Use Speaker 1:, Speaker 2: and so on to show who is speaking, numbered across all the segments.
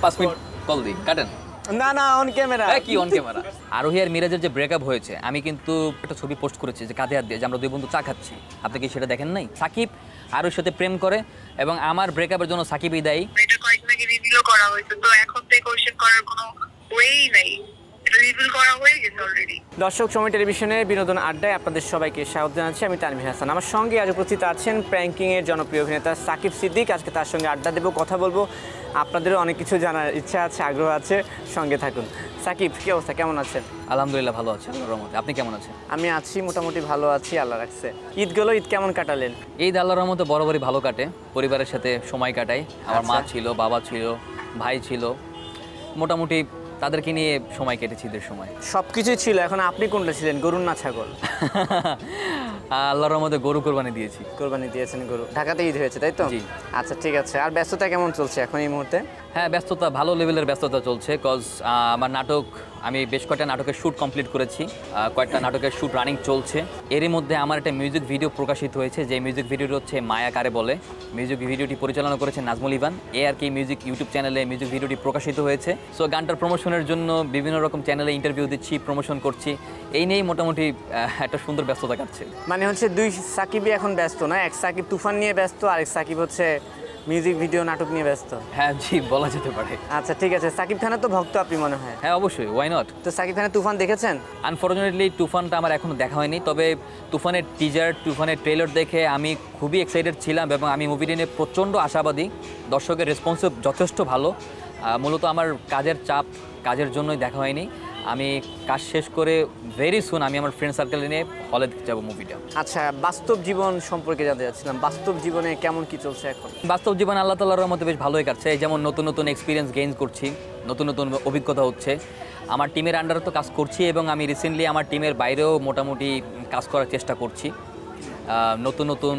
Speaker 1: 5 minute call দিই, কাটেন।
Speaker 2: না না, অন ক্যামেরা।
Speaker 1: কি অন ক্যামেরা? আরোহী আর মিরাজের যে ব্রেকআপ হয়েছে, আমি কিন্তু একটা ছবি পোস্ট করেছি যে কাঁধে হাত দিয়ে, যে আমরা দুই বন্ধু চা খাচ্ছি। আপনি কি সেটা দেখেন নাই? সাকিব আরোহীর সাথে প্রেম করে এবং আমার ব্রেকআপের জন্য সাকিবই দায়ী।
Speaker 3: এটা কয়েকদিন আগে রিভিলও করা হয়েছে, তো এখন তো কোয়েশ্চেন করার কোনো ওয়েই নাই, এটা রিভিল করা হয়ে গেছে অলরেডি।
Speaker 2: দর্শক, সময় টেলিভিশনের বিনোদন আড্ডায় আপনাদের সবাইকে স্বাগত জানাচ্ছি। আমি তানভীর হাসান। আমার সঙ্গে আজ উপস্থিত আছেন প্র্যাঙ্কিংয়ের জনপ্রিয় অভিনেতা সাকিব সিদ্দিক। আজকে তার সঙ্গে আড্ডা দেবো, কথা বলবো। আপনাদেরও অনেক কিছু জানার ইচ্ছা আছে, আগ্রহ আছে, সঙ্গে থাকুন। সাকিব, কি অবস্থা, কেমন আছেন?
Speaker 1: আলহামদুলিল্লাহ ভালো আছে আল্লাহর রহমতে। আপনি কেমন আছেন?
Speaker 2: আমি আছি, মোটামুটি ভালো আছি, আল্লাহ রাখছে। ঈদ গেল, ঈদ কেমন কাটালেন?
Speaker 1: ঈদ আল্লাহর রহমতে বরাবরই ভালো কাটে, পরিবারের সাথে সময় কাটাই। আমার মা ছিল, বাবা ছিল, ভাই ছিল, মোটামুটি তাদেরকে নিয়ে সময় কেটেছি ঈদের সময়।
Speaker 2: সব কিছুই ছিল। এখন আপনি কোনটা ছিলেন, গরুর না ছাগল?
Speaker 1: আল্লাহর রহমতে গরু কোরবানি দিয়েছি।
Speaker 2: কোরবানি দিয়েছেন গরু। ঢাকাতে ঈদ হয়েছে, তাই তো?
Speaker 1: জি।
Speaker 2: আচ্ছা, ঠিক আছে। আর ব্যস্ততা কেমন চলছে এখন এই মুহূর্তে?
Speaker 1: হ্যাঁ, ব্যস্ততা ভালো লেভেলের ব্যস্ততা চলছে। আমার নাটক, আমি বেশ কয়েকটা নাটকের শ্যুট কমপ্লিট করেছি, কয়েকটা নাটকের শ্যুট রানিং চলছে। এরই মধ্যে আমার একটা মিউজিক ভিডিও প্রকাশিত হয়েছে, যে মিউজিক ভিডিওটি হচ্ছে মায়া কারে বলে। মিউজিক ভিডিওটি পরিচালনা করেছেন Nazmul Evan. ARK music YouTube চ্যানেলে মিউজিক ভিডিওটি প্রকাশিত হয়েছে। সো গানটার প্রমোশনের জন্য বিভিন্ন রকম চ্যানেলে ইন্টারভিউ দিচ্ছি, প্রমোশন করছি। এই নিয়েই মোটামুটি একটা সুন্দর ব্যস্ততা কাটছে।
Speaker 2: মানে হচ্ছে দুই সাকিবই এখন ব্যস্ত না? এক সাকিব তুফান নিয়ে ব্যস্ত, আরেক সাকিব হচ্ছে মিউজিক ভিডিও নাটক নিয়ে ব্যস্ত।
Speaker 1: হ্যাঁ জি, বলা যেতে পারে।
Speaker 2: আচ্ছা, ঠিক আছে। সাকিব খানের তো ভক্ত আপনি মনে হয়?
Speaker 1: হ্যাঁ অবশ্যই, ওয়াই নট।
Speaker 2: তো সাকিব খানের তুফান দেখেছেন?
Speaker 1: আনফর্চুনেটলি তুফানটা আমার এখনও দেখা হয়নি, তবে তুফানের টিজার, তুফানের ট্রেলার দেখে আমি খুবই এক্সাইটেড ছিলাম এবং আমি মুভিটি নিয়ে প্রচণ্ড আশাবাদী। দর্শকের রেসপন্সও যথেষ্ট ভালো। মূলত আমার কাজের চাপ, কাজের জন্যই দেখা হয়নি। আমি কাজ শেষ করে ভেরি সুন আমি আমার ফ্রেন্ড সার্কেল নিয়ে হলে দেখতে যাবো মুভিটা।
Speaker 2: আচ্ছা, বাস্তব জীবন সম্পর্কে জানতে চাচ্ছিলাম। বাস্তব জীবনে কেমন কি চলছে এখন?
Speaker 1: বাস্তব জীবন আল্লাহ তাআলার রহমতে বেশ ভালোই কাটছে। এই যেমন নতুন নতুন এক্সপিরিয়েন্স গেইন করছি, নতুন নতুন অভিজ্ঞতা হচ্ছে। আমার টিমের আন্ডারে তো কাজ করছি এবং আমি রিসেন্টলি আমার টিমের বাইরেও মোটামুটি কাজ করার চেষ্টা করছি। নতুন নতুন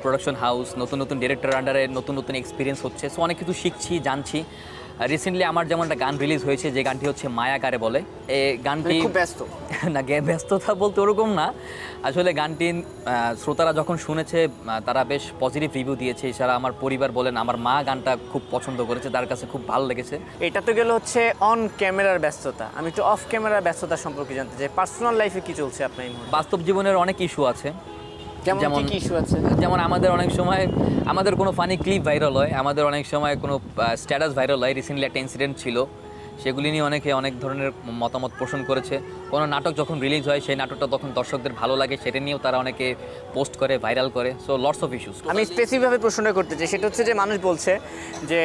Speaker 1: প্রোডাকশন হাউস, নতুন নতুন ডিরেক্টর আন্ডারে নতুন নতুন এক্সপিরিয়েন্স হচ্ছে। সো অনেক কিছু শিখছি, জানছি। রিসেন্টলি আমার যেমন একটা গান রিলিজ হয়েছে, যে গানটি হচ্ছে মায়া কারে বলে। এই গানটি
Speaker 2: খুব ব্যস্ত
Speaker 1: না, ব্যস্ততা বলতে ওরকম না। আসলে গানটি শ্রোতারা যখন শুনেছে তারা বেশ পজিটিভ রিভিউ দিয়েছে। এছাড়া আমার পরিবার বলেন, আমার মা গানটা খুব পছন্দ করেছে, তার কাছে খুব ভালো লেগেছে।
Speaker 2: এটা তো গেল হচ্ছে অন ক্যামেরার ব্যস্ততা। আমি একটু অফ ক্যামেরার ব্যস্ততা সম্পর্কে জানতে চাই। পার্সোনাল লাইফে কি চলছে আপনার এই মুহূর্তে?
Speaker 1: বাস্তব জীবনের অনেক ইস্যু আছে।
Speaker 2: যেমন কি ইস্যু আছে?
Speaker 1: যেমন আমাদের অনেক সময় আমাদের কোনো ফানি ক্লিপ ভাইরাল হয়, আমাদের অনেক সময় কোনো স্ট্যাটাস ভাইরাল হয়। রিসেন্টলি একটা ইনসিডেন্ট ছিল, সেগুলি নিয়ে অনেকে অনেক ধরনের মতামত পোষণ করেছে। কোনো নাটক যখন রিলিজ হয়, সেই নাটকটা তখন দর্শকদের ভালো লাগে, সেটা নিয়েও তারা অনেকে পোস্ট করে, ভাইরাল করে। So lots of issues.
Speaker 2: আমি স্পেসিফিকভাবে প্রশ্নটা করতে চাই, সেটা হচ্ছে যে মানুষ বলছে যে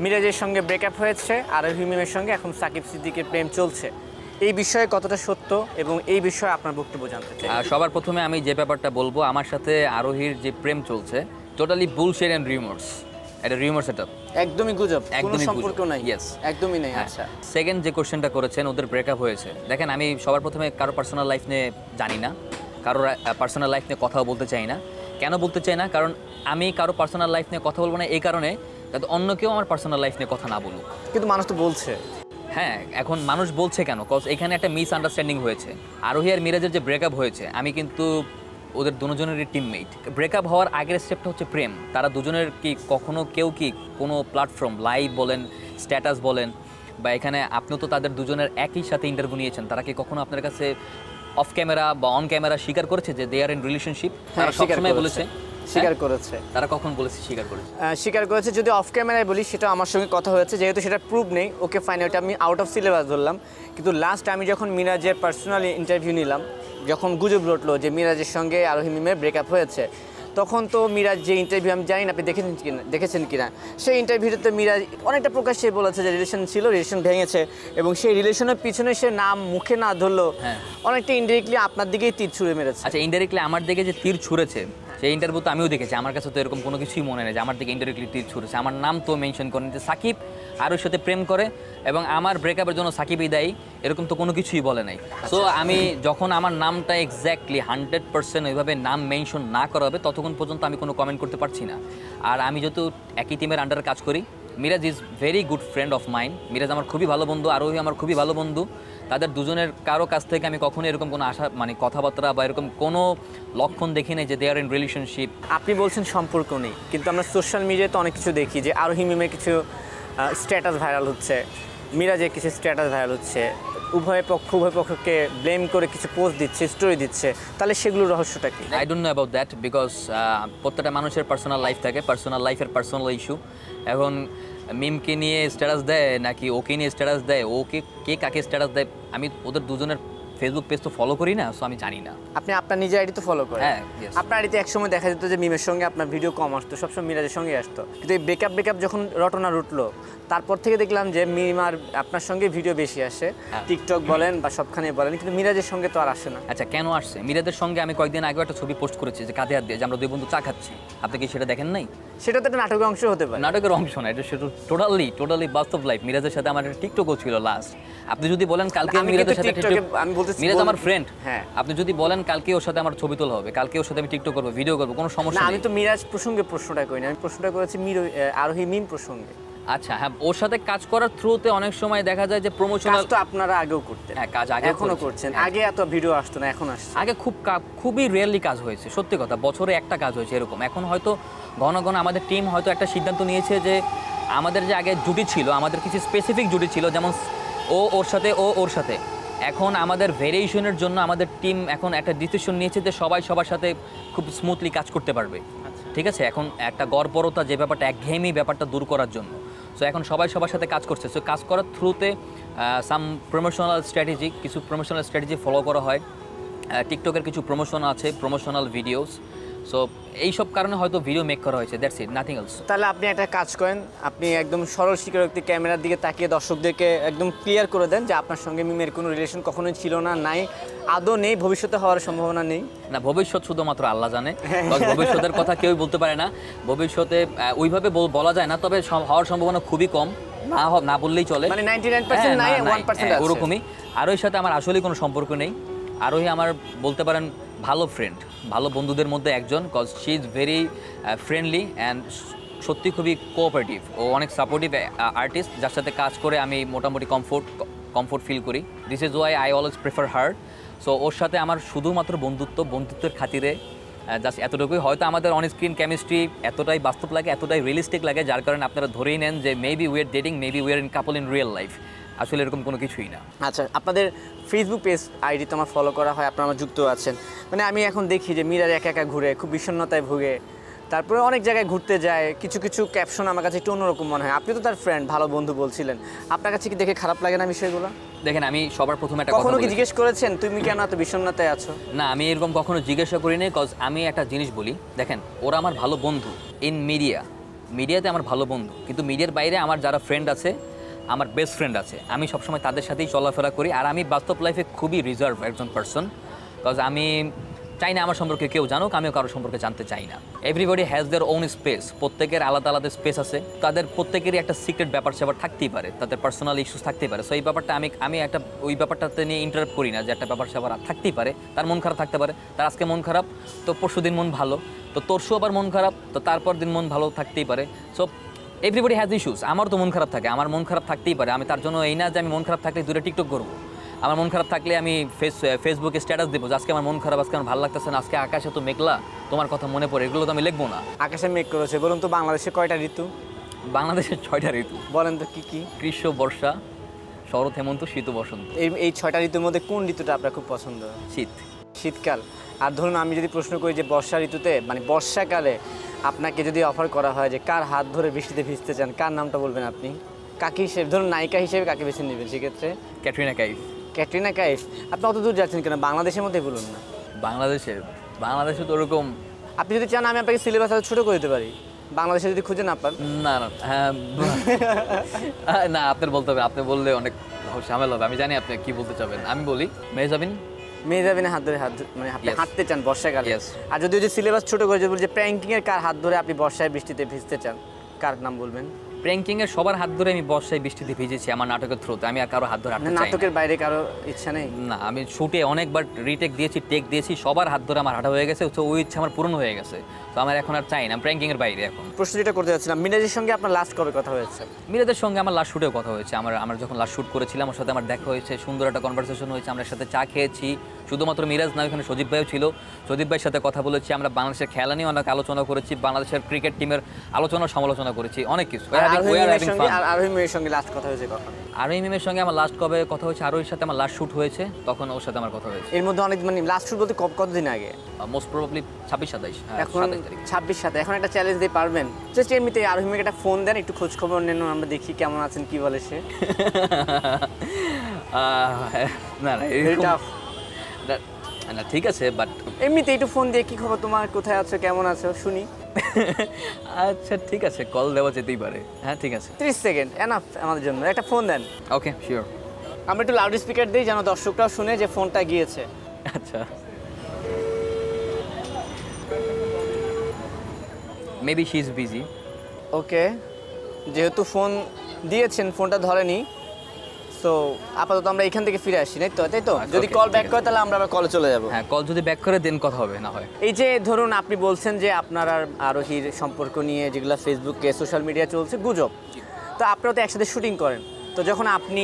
Speaker 2: মিরাজের সঙ্গে ব্রেকআপ হয়েছে, আর হিমিমের সঙ্গে এখন সাকিব সিদ্দিকের প্রেম চলছে। এই বিষয়ে কতটা সত্য এবং এই বিষয়ে আপনার বক্তব্য জানতে চাই।
Speaker 1: সবার প্রথমে আমি যে ব্যাপারটা বলবো, আমার সাথে আরোহীর যে প্রেম চলছে টোটালি বুলশিট এন্ড রিউমার্স। এটা রিউমার সেটআপ,
Speaker 2: একদমই গুজব, কোনো
Speaker 1: একদমই
Speaker 2: সম্পর্ক নাই।
Speaker 1: ইয়েস,
Speaker 2: একদমই নাই। আচ্ছা,
Speaker 1: সেকেন্ড যে কোশ্চেনটা করেছেন, ওদের ব্রেকআপ হয়েছে। দেখেন, আমি সবার প্রথমে কারো পার্সোনাল লাইফ নিয়ে জানি না, কারোর পার্সোনাল লাইফ নিয়ে কথাও বলতে চাই না। কেন বলতে চাই না? কারণ আমি কারো পার্সোনাল লাইফ নিয়ে কথা বলবো না এই কারণে, যাতে অন্য কেউ আমার পার্সোনাল লাইফ নিয়ে কথা না বলুক।
Speaker 2: কিন্তু মানুষ তো বলছে।
Speaker 1: হ্যাঁ, এখন মানুষ বলছে কেন? কজ এখানে একটা মিসআন্ডারস্ট্যান্ডিং হয়েছে। আরোহী আর মিরাজের যে ব্রেকআপ হয়েছে, আমি কিন্তু ওদের দুজনেরই টিমমেট। ব্রেকআপ হওয়ার আগের স্টেপটা হচ্ছে প্রেম। তারা দুজনের কি কখনো কেউ কি কোনো প্ল্যাটফর্ম, লাইভ বলেন, স্ট্যাটাস বলেন, বা এখানে আপনিও তো তাদের দুজনের একই সাথে ইন্টারভিউ নিয়েছেন, তারা কি কখনো আপনার কাছে অফ ক্যামেরা বা অন ক্যামেরা স্বীকার করেছে যে দে আর ইন রিলেশনশিপ? তারা সবসময় বলেছে,
Speaker 2: স্বীকার করেছে।
Speaker 1: তারা কখন বলেছে স্বীকার করেছে?
Speaker 2: স্বীকার করেছে। যদি অফ ক্যামেরায় বলি, সেটা আমার সঙ্গে কথা হয়েছে, যেহেতু সেটা প্রুফ নেই। ওকে ফাইন, ওটা আমি আউট অফ সিলেবাস ধরলাম। কিন্তু লাস্ট আমি যখন মিরাজের পার্সোনাল ইন্টারভিউ নিলাম, যখন গুজব রটলো যে মিরাজের সঙ্গে আরোহী মিমের ব্রেকআপ হয়েছে, তখন তো মিরাজ যে ইন্টারভিউ, আমি জানি না আপনি দেখেছেন কিনা, সেই ইন্টারভিউতে মিরাজ অনেকটা প্রকাশ্যে বলেছে যে রিলেশন ছিল, রিলেশন ভেঙেছে, এবং সেই রিলেশনের পিছনে সে নাম মুখে না ধরলো, অনেকটা ইনডাইরেক্টলি আপনার দিকেই তীর ছুঁড়ে মেরেছে।
Speaker 1: আচ্ছা, ইনডাইরেক্টলি আমার দিকে যে তীর ছুঁড়েছে, সেই ইন্টারভিউ তো আমিও দেখেছি। আমার কাছে তো এরকম কোনো কিছুই মনে নেই যে আমার দিকে ইনডাইরেক্টলি তীর ছুঁড়েছে। আমার নাম তো মেনশন করেন যে সাকিব আরোর সাথে প্রেম করে এবং আমার ব্রেকআপের জন্য সাকিবই দায়ী, এরকম তো কোনো কিছুই বলে নাই। সো আমি যখন আমার নামটা এক্স্যাক্টলি 100% ওইভাবে নাম মেনশন না করা হবে, ততক্ষণ পর্যন্ত আমি কোনো কমেন্ট করতে পারছি না। আর আমি যেহেতু একই টিমের আন্ডারে কাজ করি, Miraj is very good friend of mine. Miraj আমার খুবই ভালো বন্ধু, আরোহী আমার খুবই ভালো বন্ধু। তাদের দুজনের কারো কাছ থেকে আমি কখনো এরকম কোনো আশা, মানে কথাবার্তা বা এরকম কোনো লক্ষণ দেখি নাই যে দে আর ইন রিলেশনশিপ।
Speaker 2: আপনি বলছেন সম্পর্ক নেই, কিন্তু আমরা সোশ্যাল মিডিয়াতে অনেক কিছু দেখি যে আরোহী মিমের কিছু স্ট্যাটাস ভাইরাল হচ্ছে, মিরাজের কিছু স্ট্যাটাস ভাইরাল হচ্ছে, উভয় পক্ষকে ব্লেম করে কিছু পোস্ট দিচ্ছে, স্টোরি দিচ্ছে, তাহলে সেগুলোর রহস্যটা কি?
Speaker 1: I don't know about that because প্রত্যেকটা মানুষের পার্সোনাল লাইফ থাকে, পার্সোনাল লাইফের পার্সোনাল ইস্যু। এখন মিমকে নিয়ে স্ট্যাটাস দেয় নাকি ওকে নিয়ে স্ট্যাটাস দেয়, ওকে কে কাকে স্ট্যাটাস দেয়, আমি ওদের দুজনের ফেসবুক পেজ তো ফলো করি না, সো আমি জানি না।
Speaker 2: আপনি আপনার নিজের আইডি তো ফলো করেন।
Speaker 1: হ্যাঁ, yes.
Speaker 2: আপনার আইডিতে একসময় দেখা যেত যে মিমের সঙ্গে আপনার ভিডিও কম আসতো, সবসময় মিরাজের সঙ্গে আসতো, কিন্তু এই ব্রেকআপ যখন রটনা রুটলো তারপর থেকে দেখলাম যে মিম আর আপনার সঙ্গে ভিডিও বেশি আসে,
Speaker 1: হ্যাঁ।
Speaker 2: টিকটক বলেন বা সবখানে বলেন, কিন্তু মিরাজের সঙ্গে তো আর আসে না।
Speaker 1: আচ্ছা, কেন আসছে? মিরাজের সঙ্গে আমি কয়েকদিন আগেও একটা ছবি পোস্ট করেছি যে কাঁধে হাত দিয়ে, যে আমরা দুই বন্ধু চা খাচ্ছি। আপনি কি সেটা দেখেন নাই?
Speaker 2: সেটা তো একটা নাটকের অংশ হতে পারে।
Speaker 1: নাটকের অংশ না, এটা সেটা টোটালি বাস্তব লাইফ। মিরাজের সাথে আমার একটা টিকটকও ছিল লাস্ট। আপনি যদি বলেন কালকে
Speaker 2: আমি
Speaker 1: মিরাজের
Speaker 2: কিন্তু
Speaker 1: সাথে
Speaker 2: টিকটকে- আমি বলতেছি-
Speaker 1: মিরাজ আমার ফ্রেন্ড,
Speaker 2: হ্যাঁ।
Speaker 1: আপনি যদি বলেন কালকে ওর সাথে আমার ছবি তোলা হবে, কালকে ওর সাথে আমি টিকটক করবো, ভিডিও করবো, কোনো
Speaker 2: না,
Speaker 1: সমস্যা
Speaker 2: আমি
Speaker 1: নেই।
Speaker 2: তো মিরাজ প্রসঙ্গে প্রশ্নটা করিনি, আমি প্রশ্নটা করেছি আরোহী মিম প্রসঙ্গে।
Speaker 1: আচ্ছা, হ্যাঁ, ওর সাথে কাজ করার থ্রুতে অনেক সময় দেখা যায় যে প্রমোশনাল
Speaker 2: কাজ তো আপনারা আগেও করতেন।
Speaker 1: হ্যাঁ, কাজ আগে
Speaker 2: এখনো করছেন। আগে এত ভিডিও আসতো না, এখন আসছে।
Speaker 1: আগে খুবই রিয়েরলি কাজ হয়েছে, সত্যি কথা, বছরে একটা কাজ হয়েছে এরকম। এখন হয়তো ঘন ঘন আমাদের টিম হয়তো একটা সিদ্ধান্ত নিয়েছে যে আমাদের যে আগে জুটি ছিল, আমাদের কিছু স্পেসিফিক জুটি ছিল, যেমন ওর সাথে ওর সাথে। এখন আমাদের ভেরিয়েশনের জন্য আমাদের টিম এখন একটা ডিসিশন নিয়েছে যে সবাই সবার সাথে খুব স্মুথলি কাজ করতে পারবে। ঠিক আছে, এখন একটা গড়পরতা যে ব্যাপারটা, একঘেয়েমি ব্যাপারটা দূর করার জন্য সো এখন সবাই সবার সাথে কাজ করছে। সো কাজ করার থ্রুতে কিছু প্রমোশনাল স্ট্র্যাটেজি ফলো করা হয়। টিকটকের কিছু প্রমোশন আছে, প্রমোশনাল ভিডিওস। সো এইসব কারণে হয়তো ভিডিও মেক করা হয়েছে, দ্যাটস ইট, নাথিং এলস।
Speaker 2: তাহলে আপনি একটা কাজ করেন, আপনি একদম সরল স্বীকারোক্তি ক্যামেরার দিকে তাকিয়ে দর্শকদেরকে একদম ক্লিয়ার করে দেন যে আপনার সঙ্গে মিমের কোনো রিলেশন কখনোই ছিল না, নাই, আদৌ নেই, ভবিষ্যতে হওয়ার সম্ভাবনা নেই।
Speaker 1: না, ভবিষ্যৎ শুধুমাত্র আল্লাহ জানে, কারণ ভবিষ্যতের কথা কেউই বলতে পারে না। ভবিষ্যতে ওইভাবে বলা যায় না, তবে হওয়ার সম্ভাবনা খুবই কম, না বললেই চলে।
Speaker 2: মানে 99% নাই, 1% আছে।
Speaker 1: ওরকমই। আরোহীর সাথে আমার আসলেই কোনো সম্পর্ক নেই। আরোহী আমার বলতে পারেন ভালো ফ্রেন্ড, ভালো বন্ধুদের মধ্যে একজন, cause she is very friendly and সত্যি খুবই কোঅপারেটিভ। ও অনেক সাপোর্টিভ আর্টিস্ট, যার সাথে কাজ করে আমি মোটামুটি কমফোর্ট ফিল করি। This is why I always prefer her. So ওর সাথে আমার শুধুমাত্র বন্ধুত্বের খাতিরে জাস্ট এতটুকুই। হয়তো আমাদের অন স্ক্রিন কেমিস্ট্রি এতটাই বাস্তব লাগে, এতটাই রিয়েলিস্টিক লাগে, যার কারণে আপনারা ধরেই নেন যে maybe we are dating, maybe we are in couple in real life. আসলে এরকম কোনো কিছুই না।
Speaker 2: আচ্ছা, আপনাদের ফেসবুক পেজ আইডি তো আমার ফলো করা হয়, আপনারা আমার যুক্ত আছেন। মানে আমি এখন দেখি যে মিরাজ একা একা ঘুরে, খুব বিষণ্ণতায় ভুগে, তারপরে অনেক জায়গায় ঘুরতে যায়, কিছু ক্যাপশন আমার কাছে একটু অন্যরকম মনে হয়। আপনি তো তার ফ্রেন্ড, ভালো বন্ধু বলছিলেন, আপনার কাছে কি দেখে খারাপ লাগে না বিষয়গুলো?
Speaker 1: দেখেন, আমি সবার প্রথমে একটা কথা
Speaker 2: কখনো কি
Speaker 1: বলি।
Speaker 2: জিজ্ঞেস করেছেন তুমি কেন এত বিষণ্ণতায় আছো?
Speaker 1: না, আমি এরকম কখনো জিজ্ঞাসা করিনি, কজ আমি একটা জিনিস বলি, দেখেন, ওরা আমার ভালো বন্ধু ইন মিডিয়াতে আমার ভালো বন্ধু, কিন্তু মিডিয়ার বাইরে আমার যারা ফ্রেন্ড আছে, আমার বেস্ট ফ্রেন্ড আছে, আমি সবসময় তাদের সাথেই চলাফেরা করি। আর আমি বাস্তব লাইফে খুবই রিজার্ভ একজন পার্সন, কজ আমি চাই না আমার সম্পর্কে কেউ জানুক, আমিও কারোর সম্পর্কে জানতে চাই না। Everybody has their own space, প্রত্যেকের আলাদা আলাদা স্পেস আছে, তাদের প্রত্যেকেরই একটা সিক্রেট ব্যাপার স্যাপার থাকতেই পারে, তাদের পার্সোনাল ইস্যুস থাকতেই পারে। সো এই ব্যাপারটা আমি একটা ওই ব্যাপারটাতে নিয়ে ইন্টারাপ্ট করি না, যে একটা ব্যাপার স্যাপার থাকতেই পারে, তার মন খারাপ থাকতে পারে, তার আজকে মন খারাপ, তো পরশু দিন মন ভালো, তো তরশু আবার মন খারাপ, তো তারপর দিন মন ভালো থাকতেই পারে। So everybody has issues. আমারও তো মন খারাপ থাকে, আমার মন খারাপ থাকতেই পারে। আমি তার জন্য এই না যে আমি মন খারাপ থাকলে দূরে টিকটক করবো। আমার মন খারাপ থাকলে আমি ফেসবুকে স্ট্যাটাস দেবো যে আজকে আমার মন খারাপ, আজকে আমার ভালো লাগতেছে না, আজকে আকাশে তো মেঘলা, তোমার কথা মনে পড়ে, এগুলো তো আমি লিখবো না।
Speaker 2: আকাশে মেঘ করেছে, বলুন তো বাংলাদেশে কয়টা ঋতু?
Speaker 1: বাংলাদেশের 6টা ঋতু।
Speaker 2: বলেন তো কি কি?
Speaker 1: গ্রীষ্ম, বর্ষা, শরৎ, হেমন্ত, শীত, বসন্ত।
Speaker 2: এই 6টা ঋতুর মধ্যে কোন ঋতুটা আপনার খুব পছন্দ?
Speaker 1: শীত।
Speaker 2: শীতকাল। আর ধরুন আমি যদি প্রশ্ন করি যে বর্ষা ঋতুতে, মানে বর্ষাকালে আপনাকে যদি অফার করা হয় যে কার হাত ধরে বৃষ্টিতে ভিজতে চান, কার নামটা বলবেন আপনি? কাকে হিসেবে, ধরুন নায়িকা হিসেবে কাকে বেছে নেবেন সেক্ষেত্রে?
Speaker 1: ক্যাটরিনা কাইফ।
Speaker 2: ক্যাটরিনা কাইফ। আপনি অত দূর যাচ্ছেন কেন? বাংলাদেশের মধ্যে বলুন না।
Speaker 1: বাংলাদেশে তো ওরকম।
Speaker 2: আপনি যদি চান আমি আপনাকে সিলেবাস আরো ছোটো করে দিতে পারি, বাংলাদেশে যদি খুঁজে না পান।
Speaker 1: না, হ্যাঁ, না, আপনার বলতে হবে, আপনি বললে অনেক ঝামেলা হবে। আমি জানি আপনি কি বলতে চাবেন, আমি বলি মেহজাবিন।
Speaker 2: মেহজাবিনের হাত ধরে মানে আপনি হাঁটতে চান বর্ষাকালে?
Speaker 1: Yes.
Speaker 2: আর যদি ওই যে সিলেবাস ছোটো করে যে বলছে প্র্যাঙ্কিং এর কার হাত ধরে আপনি বর্ষায় বৃষ্টিতে ভিজতে চান, কার নাম বলবেন?
Speaker 1: প্র্যাঙ্কিংয়ের সবার হাত ধরে আমি বর্ষায় বৃষ্টিতে ভিজেছি আমার নাটকের থ্রুতে। আমি আর কারো হাত ধরে হাঁটতে চাই না।
Speaker 2: নাটকের বাইরে কারো ইচ্ছা নেই?
Speaker 1: না, আমি শুটে অনেকবার রিটেক দিয়েছি, টেক দিয়েছি, সবার হাত ধরে আমার হাঁটা হয়ে গেছে, তো ওই ইচ্ছা আমার পূরণ হয়ে গেছে। তো আমার এখন আর চাই না প্র্যাঙ্কিংয়ের বাইরে। এখন
Speaker 2: প্রশ্ন যেটা করতে যাচ্ছিলাম, মিরাজের সঙ্গে আপনার লাস্ট কবে কথা হয়েছে?
Speaker 1: মিরাজের সঙ্গে আমার লাস্ট শুটেও কথা হয়েছে। আমরা যখন লাস্ট শ্যুট করেছিলাম, ওর সাথে আমার দেখা হয়েছে, সুন্দর একটা কনভারসেশন হয়েছে, আমরা সাথে চা খেয়েছি। শুধুমাত্র মিরাজ না, ওখানে সজীব ভাইও ছিল, সজীব ভাইয়ের সাথে কথা বলেছি, আমরা বাংলাদেশের খেলা নিয়ে অনেক আলোচনা করেছি, বাংলাদেশের ক্রিকেট টিমের আলোচনা সমালোচনা করেছি, অনেক কিছু।
Speaker 2: আর আরোহী মেয়ের সঙ্গে লাস্ট কথা হয়েছে কখন?
Speaker 1: আরোহী মিমের সঙ্গে আমার লাস্ট কবে কথা হয়েছে, আরোহীর সাথে আমার লাস্ট শ্যুট হয়েছে, তখন ওর সাথে আমার কথা হয়েছে।
Speaker 2: এর মধ্যে অনেক মানে লাস্ট শুট বলতে কতদিন আগে?
Speaker 1: Most probably 26-27।
Speaker 2: এখন 26-27, এখন একটা চ্যালেঞ্জ দিয়ে পারবেন? জাস্ট এমনিতে আরোহী মেয়েকে একটা ফোন দেন, একটু খোঁজ খবর নেন, আমরা দেখি কেমন আছেন, কি বলে সে।
Speaker 1: না না না, ঠিক আছে, বাট
Speaker 2: এমনিতে একটু ফোন দিয়ে কি খবর তোমার, কোথায় আছো, কেমন আছো শুনি।
Speaker 1: আচ্ছা ঠিক আছে, কল দেওয়া যেতেই পারে। হ্যাঁ ঠিক আছে,
Speaker 2: 30 সেকেন্ড এনাফ আমাদের জন্য, একটা ফোন দেন।
Speaker 1: Okay sure.
Speaker 2: আমরা একটু লাউড স্পিকার দিই যেন দর্শকরাও শুনে যে ফোনটা গিয়েছে।
Speaker 1: আচ্ছা, মেবি শি ইজ বিজি।
Speaker 2: ওকে, যেহেতু ফোন দিয়েছেন ফোনটা ধরেনি, সো আপাতত আমরা এখান থেকে ফিরে আসি, তাই তো? যদি
Speaker 1: okay,
Speaker 2: কল ব্যাক
Speaker 1: ঠিক
Speaker 2: করে তাহলে আমরা আবার কলে চলে যাব।
Speaker 1: হ্যাঁ, কল যদি ব্যাক করে দেন কথা হবে, না হয়।
Speaker 2: এই যে ধরুন আপনি বলছেন যে আপনার আর আরোহীর সম্পর্ক নিয়ে যেগুলো ফেসবুকে সোশ্যাল মিডিয়া চলছে গুজব, তো আপনারা তো একসাথে শুটিং করেন, তো যখন আপনি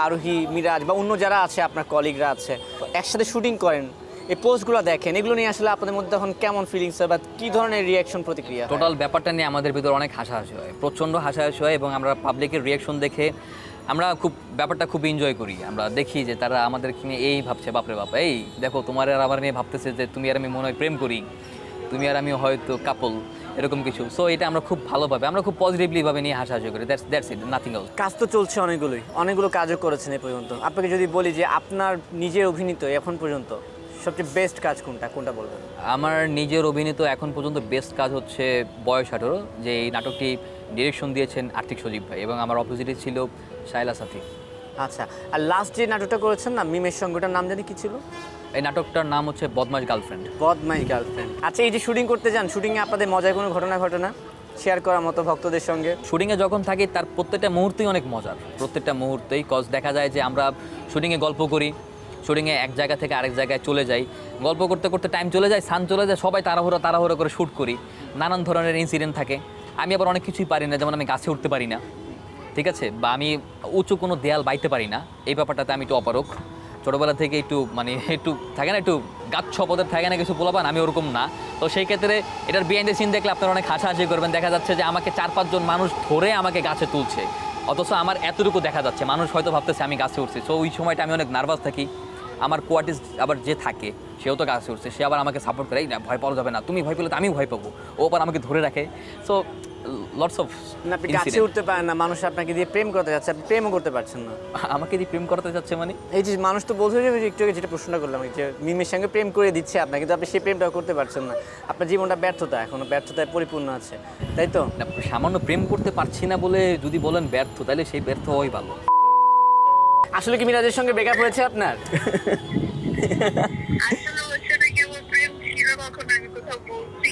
Speaker 2: আরোহী, মিরাজ বা অন্য যারা আছে আপনার কলিগরা আছে একসাথে শুটিং করেন, এই পোস্টগুলো দেখেন, এগুলো নিয়ে আসলে আপনাদের মধ্যে তখন কেমন ফিলিংস হয় বা কী ধরনের রিয়াকশন, প্রতিক্রিয়া?
Speaker 1: টোটাল ব্যাপারটা নিয়ে আমাদের ভিতরে অনেক হাসাহাসি হয়, প্রচণ্ড হাসাহাসি হয়, এবং আমরা পাবলিকের রিয়াকশন দেখে আমরা ব্যাপারটা খুব এনজয় করি। আমরা দেখি যে তারা আমাদেরকে নিয়ে এই ভাবছে, বাপরে বাপ, এই দেখো তোমার আর আমার নিয়ে ভাবতেছে যে তুমি আর আমি মনে হয় প্রেম করি, তুমি আর আমি হয়তো কাপল, এরকম কিছু। সো এটা আমরা খুব ভালোভাবে, আমরা খুব পজিটিভলিভাবে নিয়ে হাসাহাসি করি। That's it, nothing else.
Speaker 2: কাজ তো চলছে অনেকগুলো কাজও করেছেন এ পর্যন্ত। আপনাকে যদি বলি যে আপনার নিজের অভিনীত এখন পর্যন্ত সবচেয়ে বেস্ট কাজ কোনটা বলবেন?
Speaker 1: আমার নিজের অভিনীত এখন পর্যন্ত বেস্ট কাজ হচ্ছে বয়স 18, যে এই নাটকটি ডিরেকশন দিয়েছেন আর্থিক সজীব ভাই, এবং আমার অপোজিটে ছিল শায়লা সাথী।
Speaker 2: আচ্ছা, আর লাস্ট যে নাটকটা করেছেন না মিমের সঙ্গে, ওটার নাম জানি কি ছিল?
Speaker 1: এই নাটকটার নাম হচ্ছে বদমাশ গার্লফ্রেন্ড।
Speaker 2: বদমাইশ গার্লফ্রেন্ড। আচ্ছা, এই যে শুটিং করতে যান, শুটিংয়ে আপনাদের মজার কোনো ঘটনা শেয়ার করার মতো ভক্তদের সঙ্গে?
Speaker 1: শুটিংয়ে যখন থাকি তার প্রত্যেকটা মুহূর্তেই অনেক মজার, প্রত্যেকটা মুহূর্তেই। কজ দেখা যায় যে আমরা শুটিংয়ে গল্প করি, শুটিংয়ে এক জায়গা থেকে আরেক জায়গায় চলে যাই, গল্প করতে করতে টাইম চলে যায়, সান চলে যায়, সবাই তাড়াহুড়ো করে শ্যুট করি, নানান ধরনের ইনসিডেন্ট থাকে। আমি আবার অনেক কিছুই পারি না, যেমন আমি গাছে উঠতে পারি না, ঠিক আছে, বা আমি উঁচু কোনো দেয়াল বাইতে পারি না, এই ব্যাপারটাতে আমি একটু অপারক। ছোটোবেলা থেকে একটু থাকে না, একটু গাছ ছপদের থাকে না কিছু পোলাপান, আমি ওরকম না। তো সেই ক্ষেত্রে এটার বিহাইন্ড দ্য সিন দেখলে আপনারা অনেক হাসাহাসি করবেন। দেখা যাচ্ছে যে আমাকে 4-5 জন মানুষ ধরে আমাকে গাছে তুলছে, অথচ আমার এতটুকু দেখা যাচ্ছে, মানুষ হয়তো ভাবতেছে আমি গাছে উঠছি। সো ওই সময়টা আমি অনেক নার্ভাস থাকি। আমার কোয়ার্টিস আবার যে থাকে, সেও তো গাছে উঠছে, সে আবার আমাকে সাপোর্ট করে, এই না ভয় পাওয়া যাবে না, তুমি ভয় পেলে তো আমিও ভয় পাবো, ও আবার আমাকে ধরে রাখে। So lots of.
Speaker 2: আপনি গাছে উঠতে পারেন না, মানুষ আপনাকে দিয়ে প্রেম করতে যাচ্ছে, আপনি প্রেমও করতে পারছেন না।
Speaker 1: আমাকে দিয়ে প্রেম করতে যাচ্ছে মানে?
Speaker 2: এই যে মানুষ তো বলছে যে একটু আগে যেটা প্রশ্নটা করলাম, যে মিমের সঙ্গে প্রেম করে দিচ্ছে আপনাকে, কিন্তু আপনি সেই প্রেমটাও করতে পারছেন না। আপনার জীবনটা এখনো ব্যর্থতায় পরিপূর্ণ আছে, তাই তো?
Speaker 1: না, সামান্য প্রেম করতে পারছি না বলে যদি বলেন ব্যর্থ, তাহলে সেই ব্যর্থ হওয়াই ভালো।
Speaker 2: আসলে কি মিরাজের সঙ্গে ব্রেকআপ হয়েছে আপনার?
Speaker 3: আসলে ওর সাথে কেবল প্রেম ছিল, কখনো আমি কোথাও বলছি